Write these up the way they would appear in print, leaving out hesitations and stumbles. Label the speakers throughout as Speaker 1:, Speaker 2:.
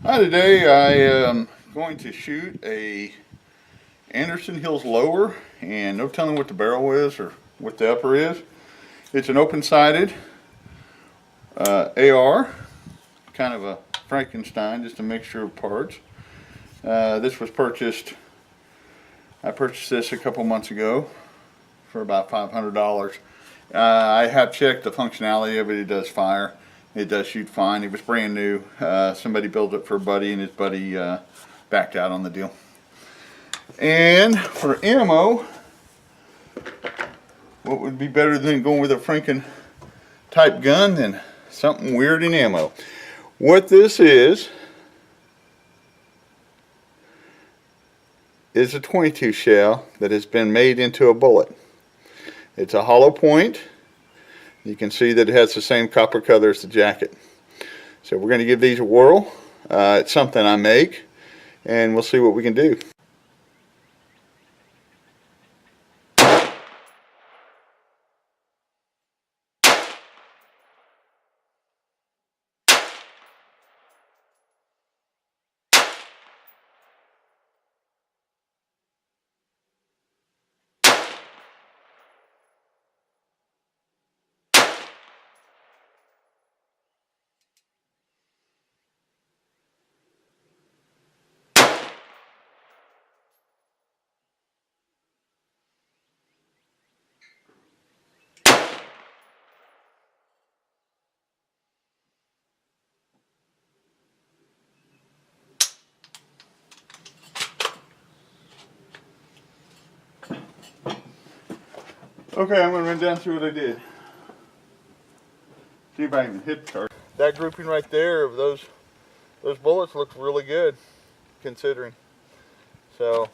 Speaker 1: Hi, today I am going to shoot a Anderson Hills lower, and no telling what the barrel is or what the upper is. It's an open-sided AR, kind of a Frankenstein, just a mixture of parts. This was I purchased this a couple months ago for about $500. I have checked the functionality of it. It does fire. It does shoot fine. It was brand new. Somebody built it for a buddy, and his buddy backed out on the deal. And for ammo, what would be better than going with a Franken type gun than something weird in ammo? What this is a 22 shell that has been made into a bullet. It's a hollow point. You can see that it has the same copper color as the jacket. So we're going to give these a whirl. It's something I make, and we'll see what we can do. Okay, I'm going to run down through what I did. See if I can hit the target. That grouping right there of those bullets looks really good, considering. So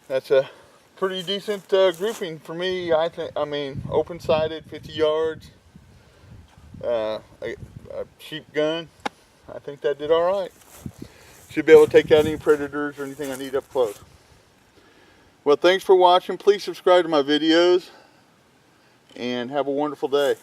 Speaker 1: that's a pretty decent grouping for me. I mean, open-sided, 50 yards, a cheap gun. I think that did all right. Should be able to take out any predators or anything I need up close. Well, thanks for watching. Please subscribe to my videos, and have a wonderful day.